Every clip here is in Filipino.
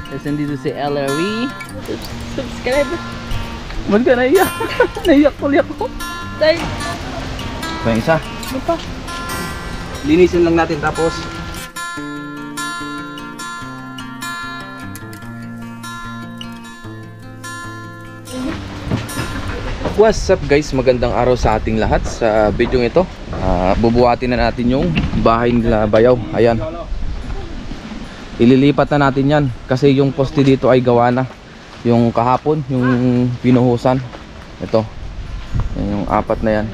Tapos nandito si LRE. Subscribe. Ba't ka naiyak? Naiyak tuloy ako. Dahil. Ito yung isa. Ano pa? Linisin lang natin tapos. What's up guys? Magandang araw sa ating lahat. Sa video ito bubuhatin na natin yung bahay nila Bayaw. Ayan, ililipat na natin yan kasi yung poste dito ay gawa na. Yung kahapon, yung pinuhusan. Ito, yung apat na yan.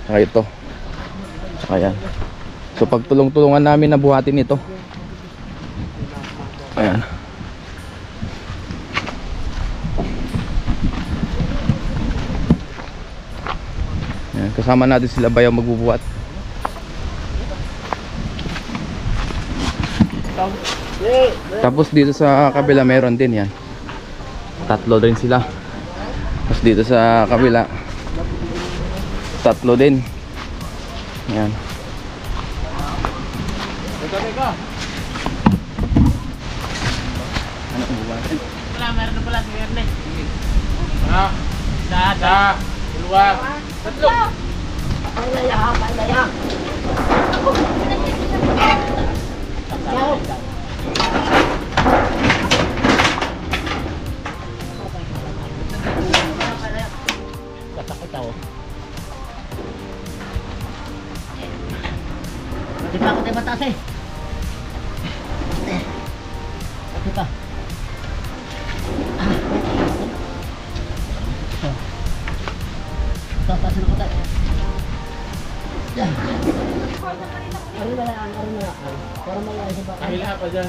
Saka ito, saka yan. So pagtulong-tulungan namin na buhatin ito. Ayan. Kasama natin sila Bayaw magbubuhat. Tapos dito sa kabila meron din yan. Tatlo din sila. Tapos dito sa kabila tatlo din. Yan. Ano ang bubuhatin? Wala, meron na pala si Erne. Isa, dalawa, tatlo. Katakot ako. Di pa ako tayo mataas eh. Di pa. Tatasin ako tayo. Ano ba lang? Para mga isa ba? Kahila pa dyan.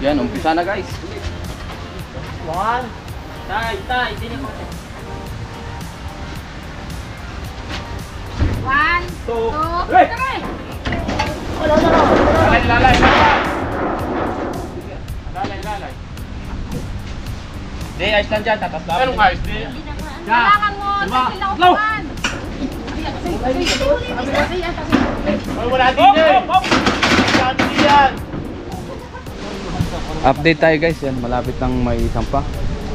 Yan, umpisa na guys. One. Tay, dini ko. 1, 2, 3. Lalay. Di, ayos lang dyan. Tatas lang. Anong ayos? Di. Kailangan mo sa kilaupuan. Wala din eh. Update tayo guys, yan malapit nang may sampa.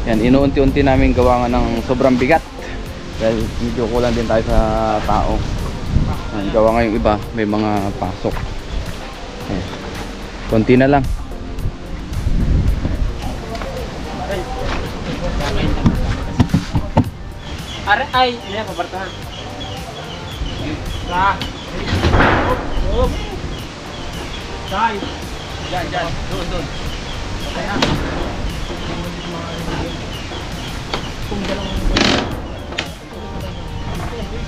Yan, inuunti-unti namin gawa nga ng sobrang bigat. Dahil medyo kulang din tayo sa tao. Yan, gawa nga yung iba, may mga pasok. Yan. Konti na lang. Ay, ini apa bertahan? Nah. Up. Tay. Jangan. Doon. Kung dalawang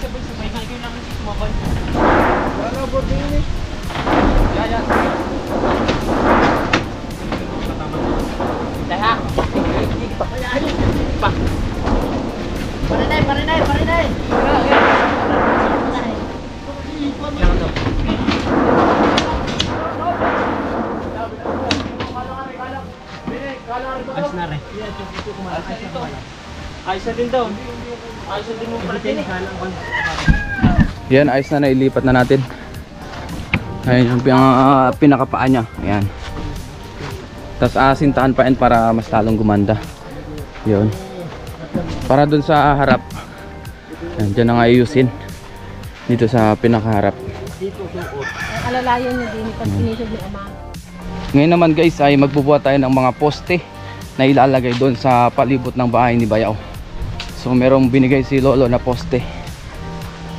sabay kayo naman si Sumabay. Wala po din eh. Yan. Taha. Pa. Parinay. Ayos na rin. Ayos na din daw. Ayos na din mo pala din eh. Yan, ayos na, nailipat na natin. Ayun yung pinakapaa niya. Ayan. Tapos asintahan pa yan para mas lalong gumanda. Yun. Para dun sa harap. Yan, dyan na nga iusin. Dito sa pinakaharap. Alalayan niyo din pag sinisig ni Ama. Ngayon naman guys ay magbubuhat tayo ng mga poste na ilalagay doon sa palibot ng bahay ni Bayaw. So merong binigay si Lolo na poste.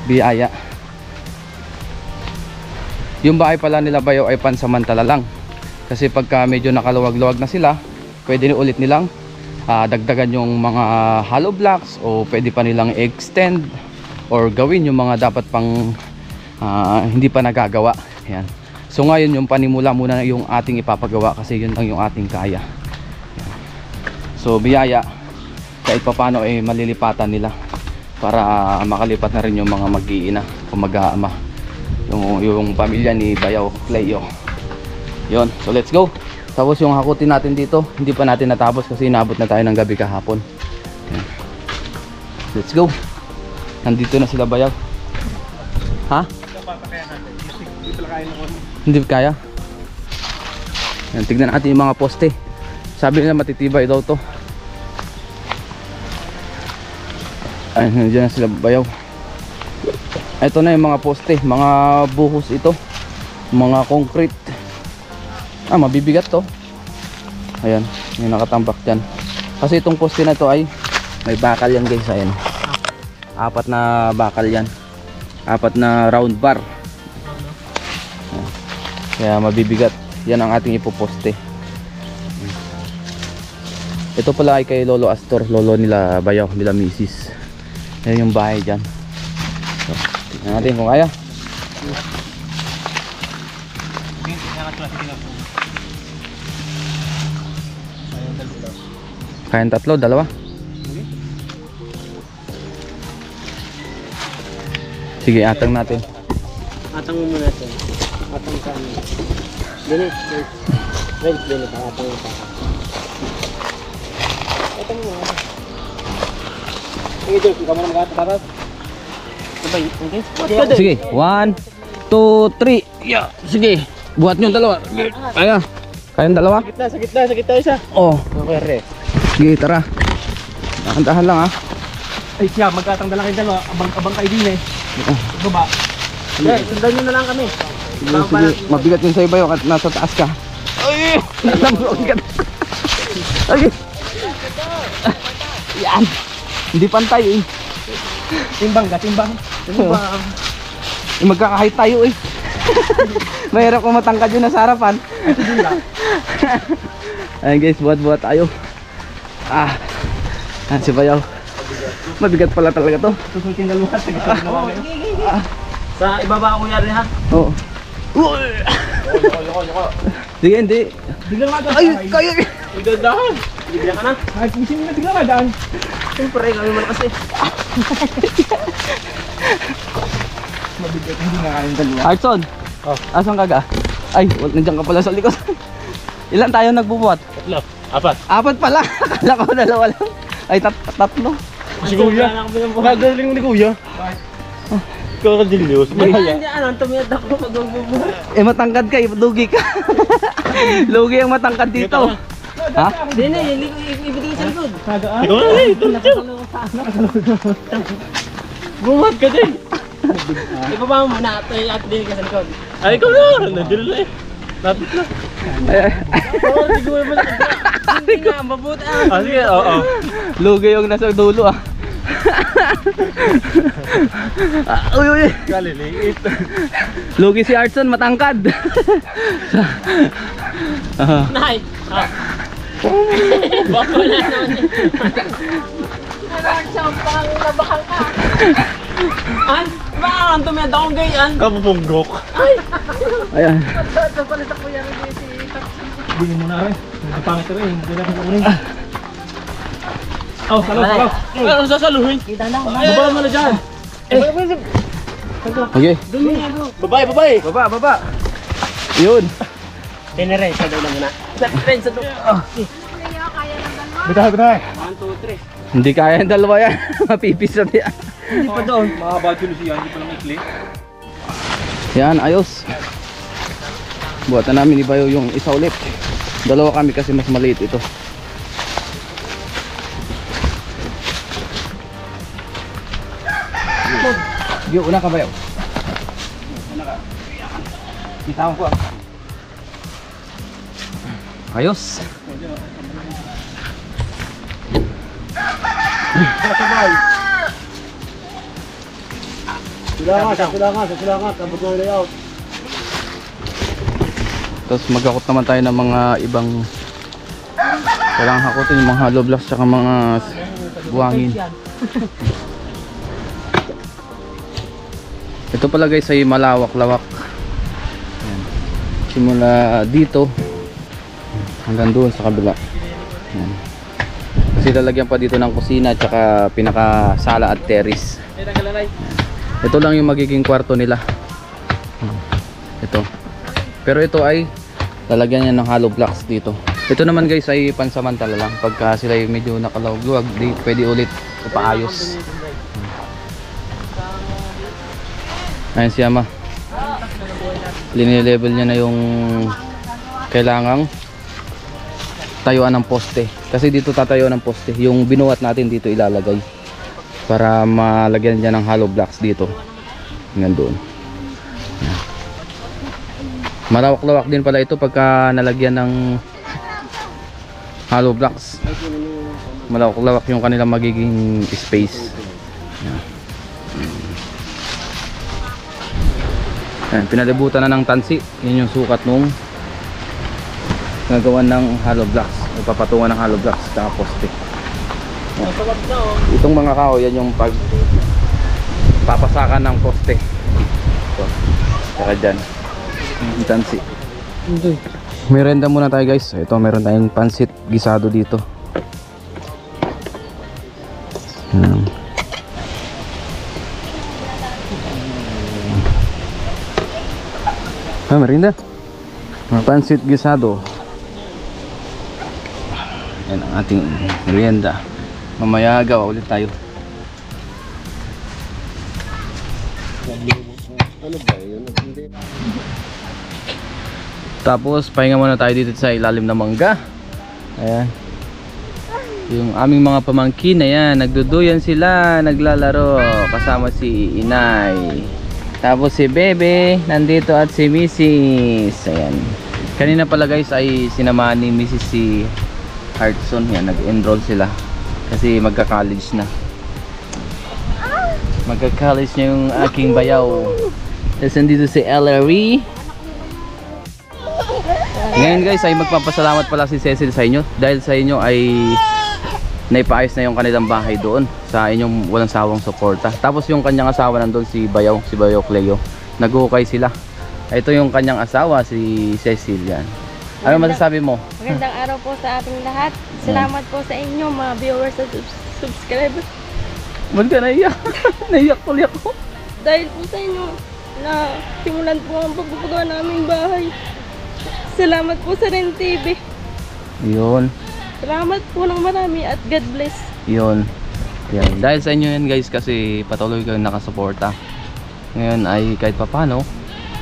Biyaya. Yung bahay pala nila Bayaw ay pansamantala lang. Kasi pagka medyo nakaluwag-luwag na sila, pwede ulit nilang dagdagan yung mga hollow blocks o pwede pa nilang extend or gawin yung mga dapat pang hindi pa nagagawa. Yan. So ngayon yung panimula muna yung ating ipapagawa kasi yun lang yung ating kaya. Yan. So biyaya kahit pa paano ay malilipatan nila para makalipat na rin yung mga mag-iina o mag-aama, yung pamilya ni Bayaw Cleo. Yun, so let's go. Tapos yung hakutin natin dito, hindi pa natin natapos kasi inabot na tayo ng gabi kahapon. Yan. Let's go. Nandito na sila bayaw. Ha? Hindi pala kaya na Hindi kaya. Yan, tignan natin yung mga poste. Sabi nila matitibay daw to. Ay, nandiyan na sila bayaw. Ito na yung mga poste, mga buhos ito, mga concrete. Mabibigat to. Ayan, yung nakatambak dyan. Kasi itong poste na to ay may bakal yan guys. Ayan, 4 na bakal yan, 4 na round bar. Ayan. Kaya mabibigat. Yan ang ating ipoposte. Ito pala ay kay Lolo Astor, lolo nila bayaw, nila misis. Ayan yung bahay dyan. So, tignan natin kung kaya. Kayang 3, 2. Sige, atang natin. Atang mo muna ito. Atang sa amin. Dinis, wait, atang mo pa. Atang mo. Sige, Diyos, ikaw mo na mag-atas. Sige, 1, 2, 3. Yeah. Sige, buhat nyo 2. Kaya. Kayang 2? Sa gitna isa. Oh. Okay, Sige, tara. Dahan-dahan lang ha. Ay siya, magkatangdalan kayo dalawa. Abang kayo din eh. Baba. Sige, sundan nyo na lang kami. Sige, mabigat yun sa'yo bayo at nasa taas ka. Ay! Mabigat. Ay! Yan! Hindi pantay eh. Timbang. Magkakahit tayo eh. Mahirap kung matangkad yun na sa harapan. Ayan guys, buhat-buhat tayo. Si bayaw. Mabigat pala talaga to. Susultin dalawa. Sa ibaba ako yari ha. Oo. Sige, hindi. Biglang madaan. Ay, kaya. Igadahan. Biglang ka na. Ay, pusin mo na biglang madaan. Siyempre, kami malakas eh. Mabigat, hindi nga kayong dalawa. Hartson. Oh. Asan ka ga? Ay, nandiyan ka pala sa likod. Ilan tayo nagbubuhat? 4. 4 pala. Akala ko 2 lang. Ay, 3. Si Kuya. Nagaling mo ni Kuya. Kakadilyos. Ano, tumiyad ako pag magbubuhat. Matangkad ka, dugi ka. Lugi ang matangkad dito. Ha? Hindi na, ibigay sa likod. Ikaw na eh. Bumat ka din. Ibaba mo muna, at din ka sa likod. Ay, ikaw na. Nandito na eh. Napit na. Hindi ko ba na. Hindi nga, mabuti Sige, oo. Lugi yung nasa dulo ah. Uy. Kaliliit. Lugi si Artson, matangkad. Nay! Bako na naman. Nagsampang nabakal ka. An? Bakit ang tumiyad akong gayan? Kapupunggok. Ayan. Kapalit ako yan si Taksan. Bigyan mo na rin. Nagpangit rin. Hindi na kukunin. Oh, salaw. Ano sasaluhin? Kita na. Baba mo na dyan. Okay. Babae. Baba. Yun. Tenere, sa daw lang muna. Sa daw. Bitaw. 1, 2, 3. Hindi kaya yung 2 yan. Mapipis na yan. Hindi pa doon. Mga badyo siya. Hindi pa lang ikli. Yan, ayos. Buhatan namin ni Bayo yung isa ulit. 2 kami kasi mas maliit ito. Sige, una ka Bayo. Bitawan ko. Ayos. Sabay. Sulangat. Abot na layout. Tapos magakot naman tayo ng mga ibang kailangan hakutin yung mga hollow blocks tsaka mga buhangin. Ito pala guys ay malawak-lawak. Ayan. Simula dito hanggang doon sa kabila. Ayan. Kasi lalagyan pa dito ng kusina tsaka pinakasala at terrace. Ayan. Ito lang yung magiging kwarto nila. Ito. Pero ito ay lalagyan niya ng hollow blocks dito. Ito naman guys ay pansamantala lang. Pagka sila ay medyo nakalawag-luwag, di pwede ulit ipaayos. Ayan si Ama. Linilevel niya na yung kailangang tayuan ng poste. Kasi dito tatayuan ng poste. Yung binuhat natin dito ilalagay para malagyan niya ng hollow blocks dito. Hanggang doon. Malawak-lawak din pala ito pagka nalagyan ng hollow blocks. Malawak-lawak yung kanilang magiging space. Ayan, pinalibutan na ng tansi. Yan yung sukat nung nagawan ng hollow blocks. Ipapatungan ng hollow blocks sa poste. Itong mga kahoy, yan yung pag papasakan ng poste. Ito. Saka dyan yung tansi. Merenda muna tayo guys. Ito, meron tayong pansit gisado dito. Merinda. Pansit gisado. Yan ang ating merienda. Mamaya gawa ulit tayo. Ano ba yun? Tapos pahinga muna tayo dito sa ilalim ng mangga. Ayan. Yung aming mga pamangkin na yan, nagduduyan sila, naglalaro kasama si Inay. Tapos si Bebe nandito at si Mrs. Ayan. Kanina pala guys ay sinamahan ni Mrs. si Hartson. Yan, nag-enroll sila kasi magka-college na. Magka-college na yung aking bayaw. Tapos nandito si Ellery. Ngayon guys ay magpapasalamat pala si Cecil sa inyo dahil sa inyo ay naipaayos na yung kanilang bahay doon sa inyong walang sawang suporta. Tapos yung kanyang asawa nandun si Bayaw Cleo. Nag-ukay sila. Ito yung kanyang asawa si Cecil yan. Ano masasabi mo? Magandang araw po sa ating lahat. Salamat po sa inyo mga viewers at subscribers. Ba't ka naiyak? Naiyak tuloy ako. Dahil po sa inyo na simulan po ang pagpapagawa naming bahay. Salamat po sa Ren TV. Yun. Salamat po ng marami at God bless. Yun. Yan. Dahil sa inyo yan guys kasi patuloy kayong nakasuporta. Ngayon ay kahit papano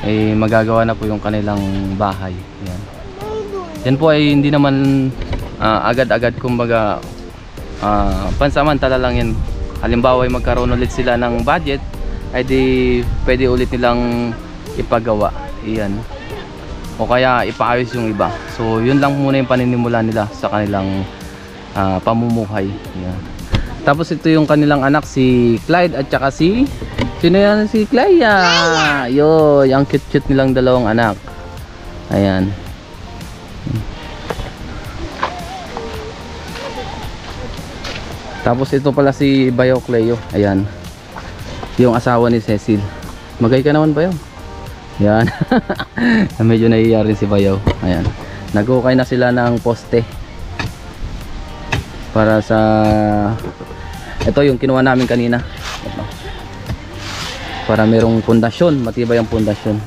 ay magagawa na po yung kanilang bahay. Yan. Yan po ay hindi naman agad-agad kumbaga pansamantala lang yan. Halimbawa ay magkaroon ulit sila ng budget ay di pwede ulit nilang ipagawa. Yan. O kaya ipaayos yung iba. So yun lang muna yung paninimula nila sa kanilang pamumuhay. Yan. Tapos ito yung kanilang anak si Clyde at saka si sino yan? Si Clea. Yo, yung cute-cute nilang dalawang anak. Ayan. Tapos ito pala si Bayaw Cleo. Ayan. Yung asawa ni Cecil. Magay ka naman Bayaw. Yan. Medyo nahiya rin si Bayaw. Ayan. Nag-ukay na sila ng poste. Para sa ito yung kinuha namin kanina. Ito. Para merong pundasyon, matibay ang pundasyon.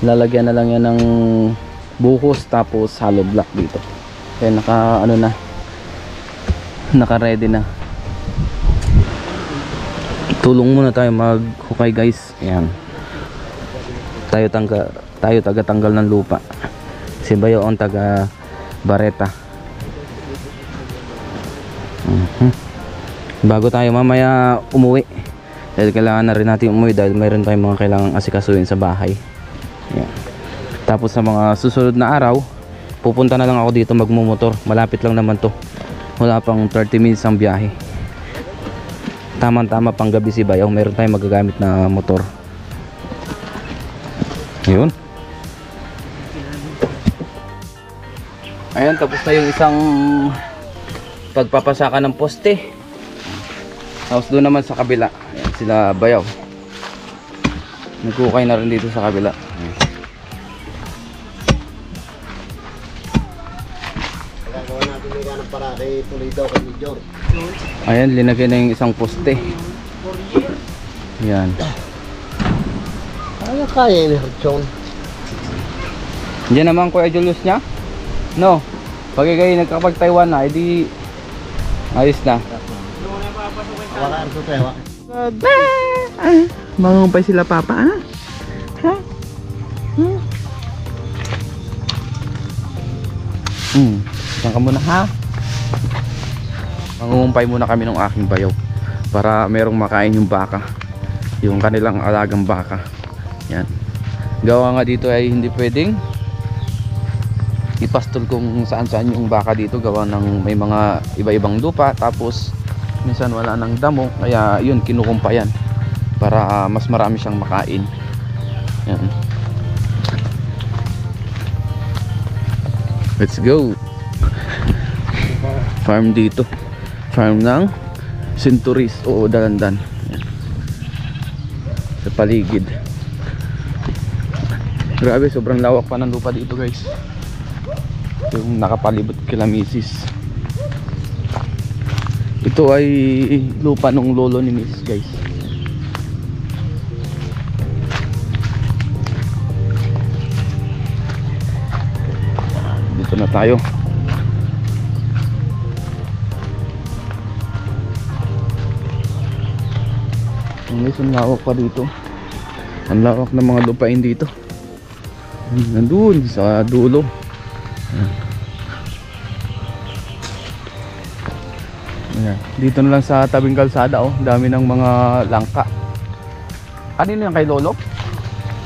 Lalagyan na lang yan ng buhos tapos hollow block dito. Kaya naka ano na. Naka ready na. Tulong muna tayo maghukay guys. Ayan. Tayo taga-tanggal ng lupa. Si Bayo ang taga bareta. Bago tayo mamaya umuwi. Dahil kailangan na rin natin umuwi dahil mayroon tayong mga kailangang asikasuhin sa bahay. Yan. Tapos sa mga susunod na araw, pupunta na lang ako dito magmumotor. Malapit lang naman to. Wala pang 30 minutes ang biyahe. Tama-tama pang gabi si Bayaw. Mayroon tayong magagamit na motor. Yun. Ayan, tapos na yung isang pagpapasaka ng poste. Tapos doon naman sa kabila. Ayan, sila Bayaw. Nagkukay na rin dito sa kabila. Gagawa natin yung ganang para kay Toledo kay Major. Ayan, linagay na yung isang poste. Ayan. Kaya ni Hartson. Diyan naman Kuya Julius niya. No. Pag kayo nagkapag-Taiwan na, edi ayos na. Wala ang sutewa. Bye! Mangungumpay sila papa, ha? Ha? Saan ka muna, ha? Mangungumpay muna kami ng aking bayaw para merong makain yung baka, yung kanilang alagang baka. Yan. Gawa nga dito ay hindi pwedeng ipastol kung saan saan yung baka dito, gawa ng may mga iba-ibang lupa, tapos minsan wala ng damo, kaya yun kinukumpayan para mas marami siyang makain. Yan. Let's go. Farm dito, farm ng Centuries o Dalandan. Yan. Sa paligid. Grabe, sobrang lawak pa ng lupa dito guys, yung nakapalibot kila misis. Ito ay lupa ng lolo ni misis guys. Dito na tayo. Ang lawak pa dito. Ang lawak ng mga lupain dito. Nandun sa dulo. Ayan. Dito na lang sa tabing kalsada, oh. Dami ng mga langka. Kanino yan, kay lolo?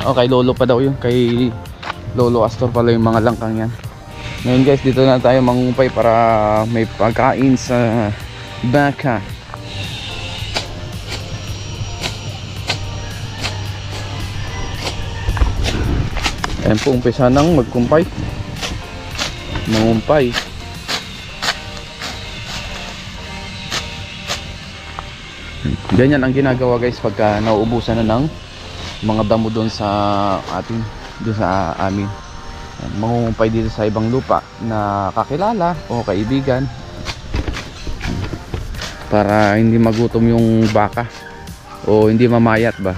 Oh, kay lolo pa daw yun. Kay Lolo Astor pala yung mga langkang yan. Ngayon guys, dito na tayo mangumpay para may pagkain sa baka. Ayan po, umpisa nang magkumpay, mangumpay. Ganyan ang ginagawa guys pagka nauubusan na ng mga damo doon sa ating, doon sa amin. Mangungumpay dito sa ibang lupa na kakilala o kaibigan para hindi magutom yung baka o hindi mamayat ba.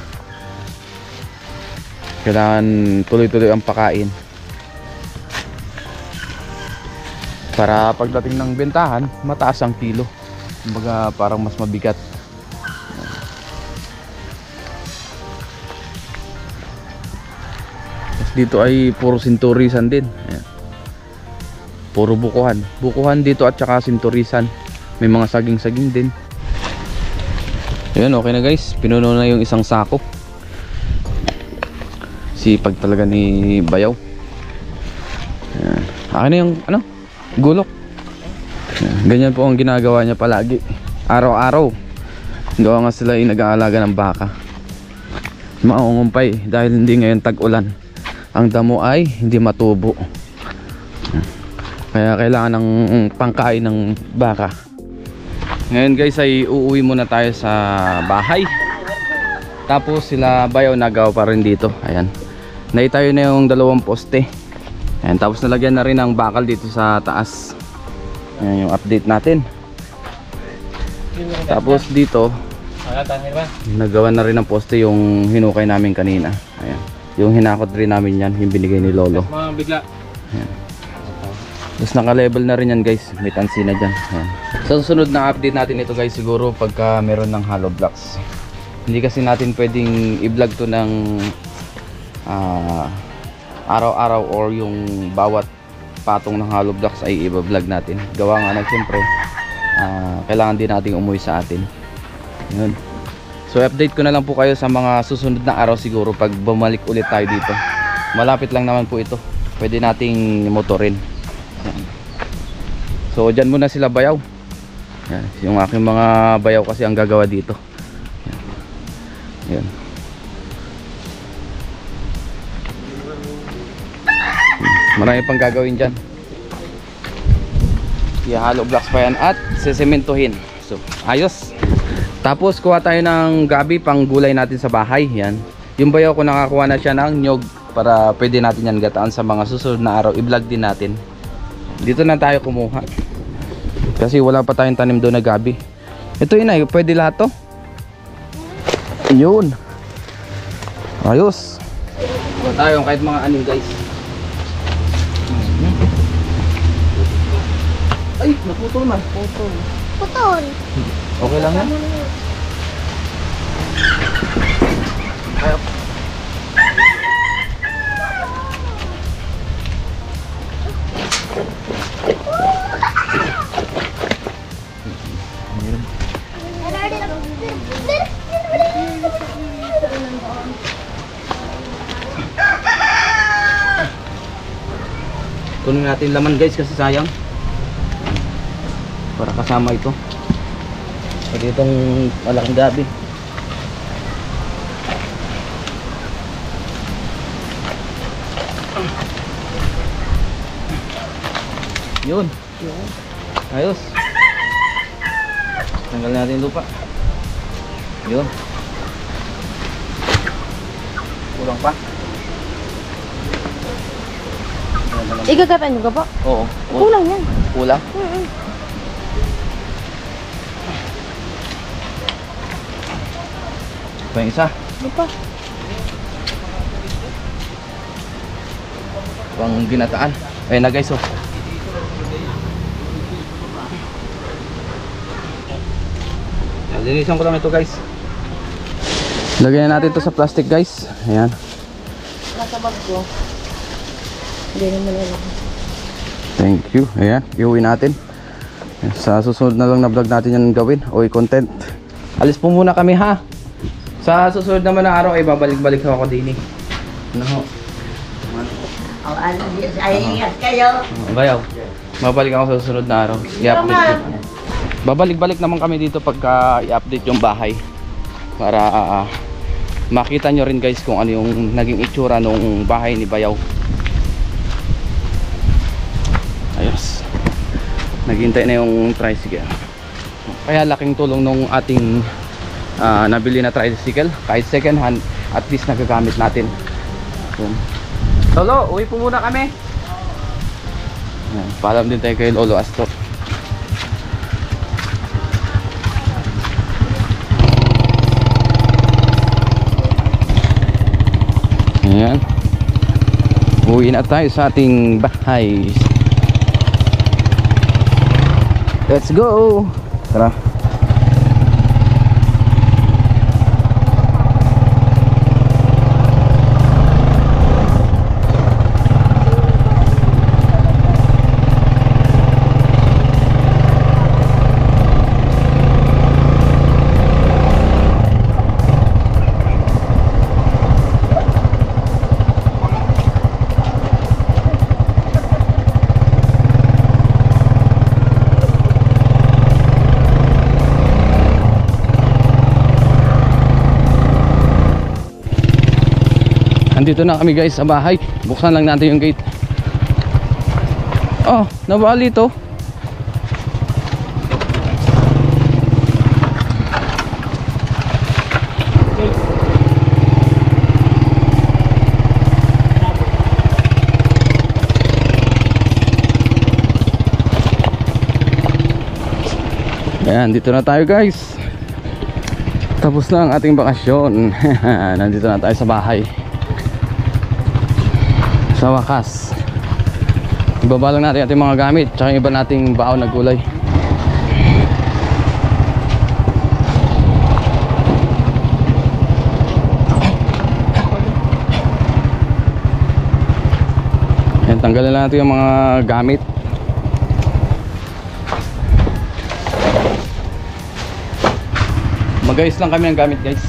Kailangan tuloy-tuloy ang pakain para pagdating ng bentahan mataas ang kilo, kumbaga parang mas mabigat. Dito ay puro sinturisan din. Ayan. Puro bukuhan. Bukuhan dito at saka sinturisan. May mga saging-saging din. Ayan, okay na guys. Pinuno na yung isang sako. Sipag talaga ni Bayaw. Ayan. Akin na yung ano? Gulok. Ayan. Ganyan po ang ginagawa niya palagi. Araw-araw. Gawa nga sila yung nag-aalaga ng baka. Maungumpay dahil hindi ngayon tag-ulan. Ang damo ay hindi matubo, kaya kailangan ng pangkain ng baka. Ngayon guys ay uuwi muna tayo sa bahay. Tapos sila Bayaw nagawa pa rin dito. Ayan, naitayo na yung 2 poste. Ayan, tapos nalagyan na rin ang bakal dito sa taas. Ayan yung update natin. Tapos dito nagawa na rin ng poste yung hinukay namin kanina. Ayan, yung hinakot rin namin yan, yung binigay ni Lolo. Bigla. Ayan. Tapos naka-level na rin yan guys, may tansi na dyan. Ayan. Sa susunod na update natin ito guys, siguro pagka meron ng hollow blocks. Hindi kasi natin pwedeng i-vlog to ng araw-araw or yung bawat patong ng hollow blocks ay i-vlog natin. Gawa nga na siyempre kailangan din nating umuwi sa atin. Yun. So update ko na lang po kayo sa mga susunod na araw siguro pag bumalik ulit tayo dito. Malapit lang naman po ito. Pwede nating motorin. So dyan muna sila Bayaw. Yan. Yung aking mga bayaw kasi ang gagawa dito. Yan. Marami pang gagawin dyan. I-hollow blocks pa yan at sesementohin. So ayos. Tapos kuha tayo ng gabi pang gulay natin sa bahay. Yan. Yung Bayaw ko nakakuha na siya ng nyog para pwede natin yan gataan sa mga susunod na araw. I-vlog din natin. Dito na tayo kumuha. Kasi wala pa tayong tanim doon na gabi. Ito yun ay, pwede lahat to. Yun. Ayos. Kuha tayo kahit mga aning guys. Ay, naputol man. Putol. Okay lang yan. Kunin natin laman guys kasi sayang. Para kasama ito. Pwede itong malaking gabi. Yun. Ayos. Tanggal natin yung lupa. Yun. Kulang pa. Igagatan nyo ka po? Oo. Kulang yan. Kulang? Pa yung isa. Ano pa? Pang ginataan. Ayun na guys, oh. Linisan ko lang ito guys. Lagyan na natin ito sa plastic guys. Ayan. Nasa bag ko. Hindi naman alam. Thank you. Ayan, iuwi natin. Sa susunod na lang na vlog natin yan gawin o i-content. Alis po muna kami ha. Sa susunod naman na araw ay babalik-balik ako din eh. Ano ho? Ay, kayo. Bayaw. Babalik ako sa susunod na araw. I-update ko. Babalik-balik naman kami dito pagka i-update yung bahay. Para makita nyo rin guys kung ano yung naging itsura nung bahay ni Bayaw. Ayos. Naghintay na yung tricycle. Kaya laking tulong nung ating nabili na tricycle. Kahit second hand, at least nagagamit natin. Lolo, uwi po muna kami. Paalam din tayo kay Lolo Astor. Ayan. Uwi na tayo sa ating bahay. Let's go. Tara. Andito na kami guys sa bahay. Buksan lang natin yung gate. Oh, nabali to. Ayan, dito na tayo guys. Tapos na ang ating bakasyon. Nandito na tayo sa bahay. Sa wakas, ibaba lang natin ating mga gamit tsaka iba nating baon na gulay. Yan, tanggalin lang natin yung mga gamit. Mag-ayos lang kami ng gamit guys.